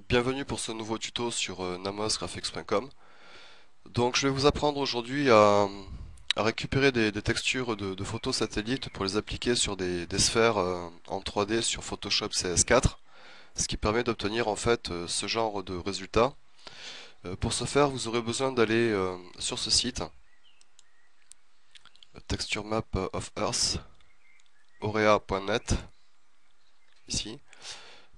Bienvenue pour ce nouveau tuto sur namosgraphics.com. Donc je vais vous apprendre aujourd'hui à récupérer des textures de photos satellites pour les appliquer sur des sphères en 3D sur Photoshop CS4, ce qui permet d'obtenir en fait ce genre de résultats. Pour ce faire, vous aurez besoin d'aller sur ce site, Texture Map of Earth, aurea.net, ici.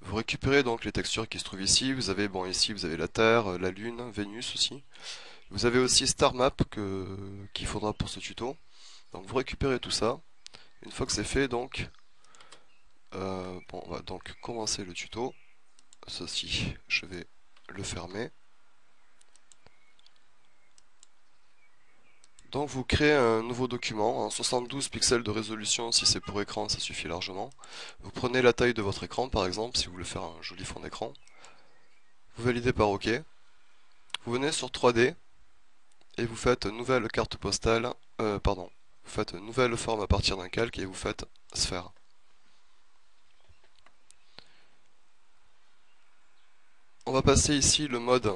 Vous récupérez donc les textures qui se trouvent ici. Vous avez ici vous avez la Terre, la Lune, Vénus aussi. Vous avez aussi Star Map qu'il faudra pour ce tuto. Donc vous récupérez tout ça. Une fois que c'est fait, donc, on va donc commencer le tuto. Ceci, je vais le fermer. Donc vous créez un nouveau document en 72 pixels de résolution. Si c'est pour écran, ça suffit largement. Vous prenez la taille de votre écran, par exemple, si vous voulez faire un joli fond d'écran. Vous validez par OK. Vous venez sur 3D et vous faites nouvelle carte postale. Pardon. Vous faites nouvelle forme à partir d'un calque et vous faites sphère. On va passer ici le mode.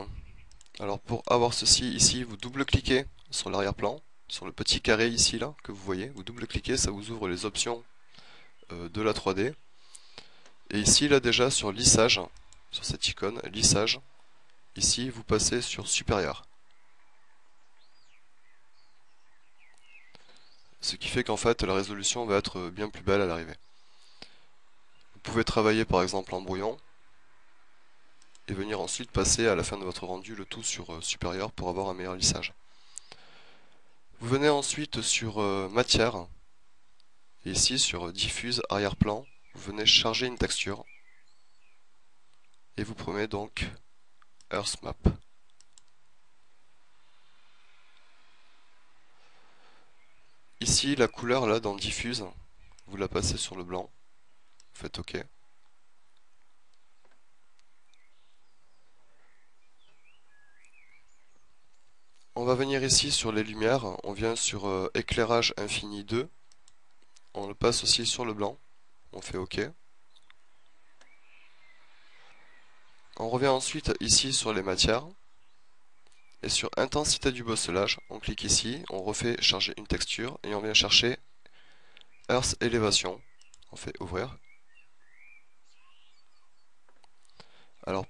Alors pour avoir ceci ici, vous double-cliquez sur l'arrière-plan, sur le petit carré ici là que vous voyez. Vous double-cliquez, ça vous ouvre les options de la 3D. Et ici là déjà sur lissage, sur cette icône lissage, ici vous passez sur supérieur. Ce qui fait qu'en fait la résolution va être bien plus belle à l'arrivée. Vous pouvez travailler par exemple en brouillon et venir ensuite passer à la fin de votre rendu le tout sur supérieur pour avoir un meilleur lissage. Vous venez ensuite sur matière et ici sur diffuse arrière-plan, vous venez charger une texture et vous prenez donc Earth Map. Ici la couleur là dans diffuse, vous la passez sur le blanc, vous faites OK. On va venir ici sur les lumières, on vient sur éclairage infini 2, on le passe aussi sur le blanc, on fait OK. On revient ensuite ici sur les matières, et sur intensité du bosselage, on clique ici, on refait charger une texture, et on vient chercher Earth élévation, on fait ouvrir. Alors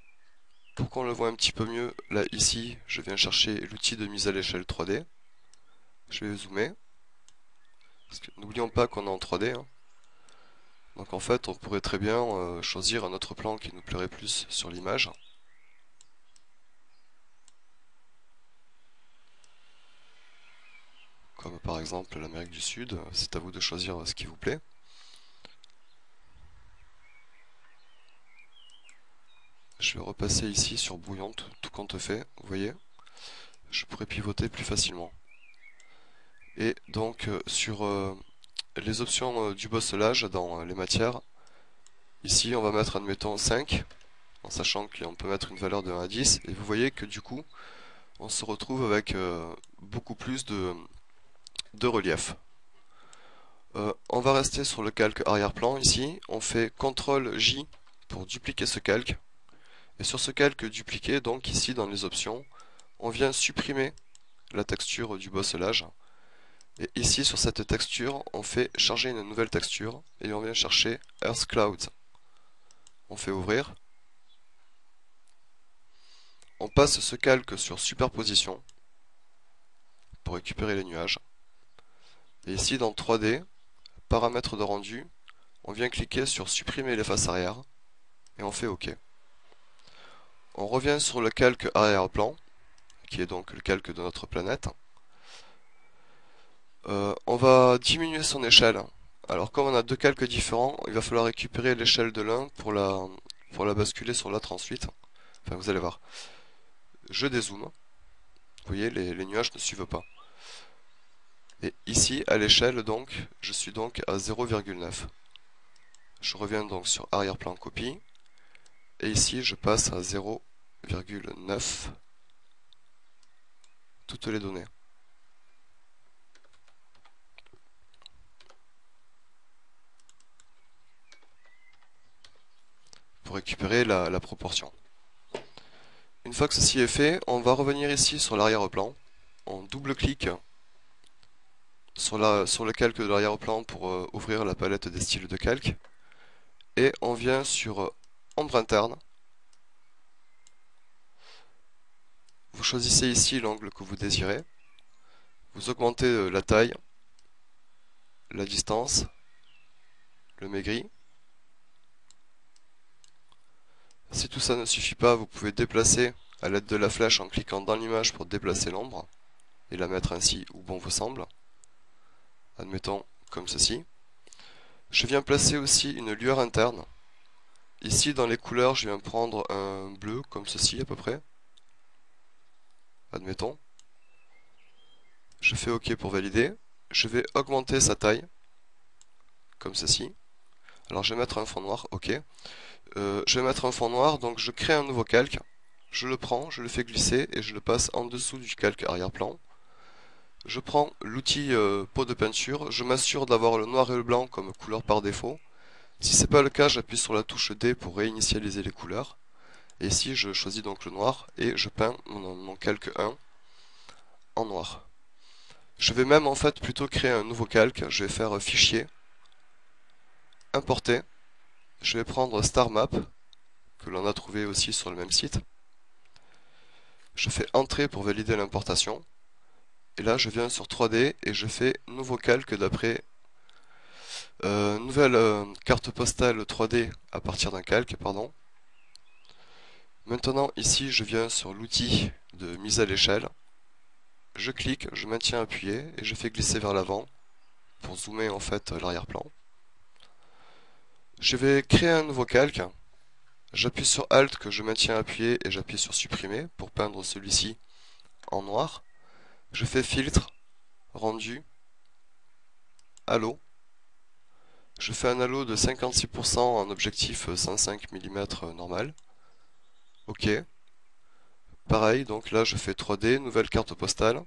pour qu'on le voit un petit peu mieux, là ici, je viens chercher l'outil de mise à l'échelle 3D, je vais zoomer, n'oublions pas qu'on est en 3D, hein. Donc en fait, on pourrait très bien choisir un autre plan qui nous plairait plus sur l'image. Comme par exemple l'Amérique du Sud, c'est à vous de choisir ce qui vous plaît. Je vais repasser ici sur brouillon, tout compte fait, vous voyez, je pourrais pivoter plus facilement. Et donc sur les options du bosselage dans les matières, ici on va mettre admettons 5, en sachant qu'on peut mettre une valeur de 1 à 10, et vous voyez que du coup, on se retrouve avec beaucoup plus de relief. On va rester sur le calque arrière-plan ici, on fait CTRL J pour dupliquer ce calque, et sur ce calque dupliqué, donc ici dans les options, on vient supprimer la texture du bosselage, et ici sur cette texture, on fait charger une nouvelle texture, et on vient chercher Earth Clouds. On fait ouvrir, on passe ce calque sur superposition, pour récupérer les nuages, et ici dans 3D, paramètres de rendu, on vient cliquer sur supprimer les faces arrière, et on fait OK. On revient sur le calque arrière-plan, qui est donc le calque de notre planète. On va diminuer son échelle. Alors comme on a deux calques différents, il va falloir récupérer l'échelle de l'un pour la basculer sur l'autre ensuite. Enfin vous allez voir. Je dézoome. Vous voyez, les nuages ne suivent pas. Et ici, à l'échelle, donc, je suis donc à 0,9. Je reviens donc sur arrière-plan copie. Et ici, je passe à 0,9 toutes les données. Pour récupérer la proportion. Une fois que ceci est fait, on va revenir ici sur l'arrière-plan. On double-clique sur le calque de l'arrière-plan pour ouvrir la palette des styles de calque. Et on vient sur ombre interne. Vous choisissez ici l'angle que vous désirez. Vous augmentez la taille, la distance, le maigri. Si tout ça ne suffit pas, vous pouvez déplacer à l'aide de la flèche en cliquant dans l'image pour déplacer l'ombre et la mettre ainsi où bon vous semble. Admettons comme ceci. Je viens placer aussi une lueur interne. Ici dans les couleurs, je viens prendre un bleu comme ceci à peu près. Admettons. Je fais OK pour valider. Je vais augmenter sa taille comme ceci. Alors je vais mettre un fond noir, OK. Je vais mettre un fond noir, donc je crée un nouveau calque. Je le prends, je le fais glisser et je le passe en dessous du calque arrière-plan. Je prends l'outil pot de peinture, je m'assure d'avoir le noir et le blanc comme couleur par défaut. Si c'est pas le cas, j'appuie sur la touche D pour réinitialiser les couleurs. Et ici, je choisis donc le noir et je peins mon calque 1 en noir. Je vais même en fait plutôt créer un nouveau calque. Je vais faire fichier, importer. Je vais prendre Star Map, que l'on a trouvé aussi sur le même site. Je fais entrée pour valider l'importation. Et là, je viens sur 3D et je fais nouveau calque d'après nouvelle carte postale 3D à partir d'un calque, pardon. Maintenant, ici, je viens sur l'outil de mise à l'échelle. Je clique, je maintiens appuyé et je fais glisser vers l'avant pour zoomer en fait l'arrière-plan. Je vais créer un nouveau calque. J'appuie sur Alt que je maintiens appuyé et j'appuie sur supprimer pour peindre celui-ci en noir. Je fais filtre, rendu, halo. Je fais un halo de 56% en objectif 105 mm normal. OK. Pareil, donc là je fais 3D, nouvelle carte postale.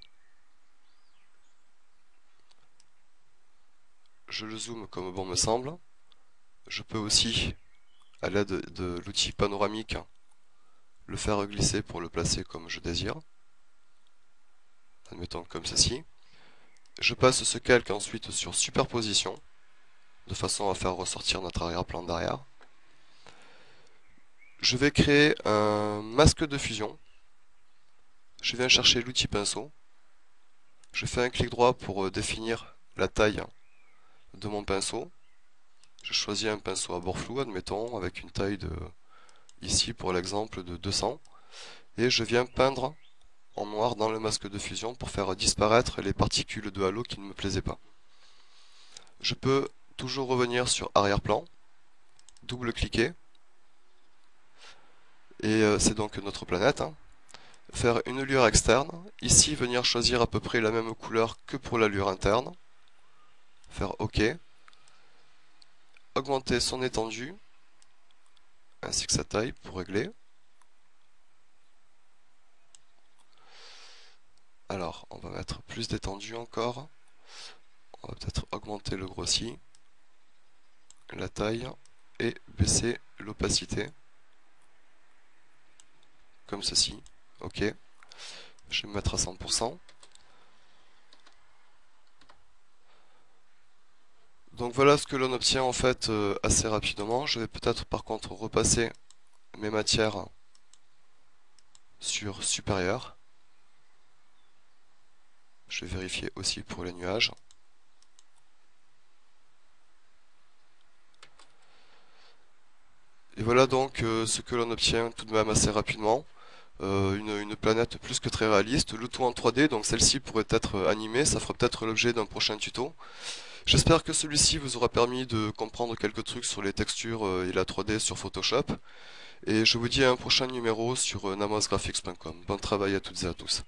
Je le zoome comme bon me semble. Je peux aussi, à l'aide de l'outil panoramique, le faire glisser pour le placer comme je désire. Admettons comme ceci. Je passe ce calque ensuite sur superposition, de façon à faire ressortir notre arrière-plan derrière. Je vais créer un masque de fusion. Je viens chercher l'outil pinceau. Je fais un clic droit pour définir la taille de mon pinceau. Je choisis un pinceau à bord flou, admettons, avec une taille de, ici pour l'exemple, de 200. Et je viens peindre en noir dans le masque de fusion pour faire disparaître les particules de halo qui ne me plaisaient pas. Je peux toujours revenir sur arrière-plan, double-cliquer, et c'est donc notre planète. Faire une lueur externe, ici venir choisir à peu près la même couleur que pour la lueur interne, faire OK, augmenter son étendue, ainsi que sa taille pour régler. Alors, on va mettre plus d'étendue encore. On va peut-être augmenter le grossi, la taille et baisser l'opacité. Comme ceci. OK. Je vais me mettre à 100%. Donc voilà ce que l'on obtient en fait assez rapidement. Je vais peut-être par contre repasser mes matières sur supérieur. Je vais vérifier aussi pour les nuages. Et voilà donc ce que l'on obtient tout de même assez rapidement. Une planète plus que très réaliste, le tout en 3D, donc celle-ci pourrait être animée, ça fera peut-être l'objet d'un prochain tuto. J'espère que celui-ci vous aura permis de comprendre quelques trucs sur les textures et la 3D sur Photoshop. Et je vous dis à un prochain numéro sur namosgraphics.com. Bon travail à toutes et à tous.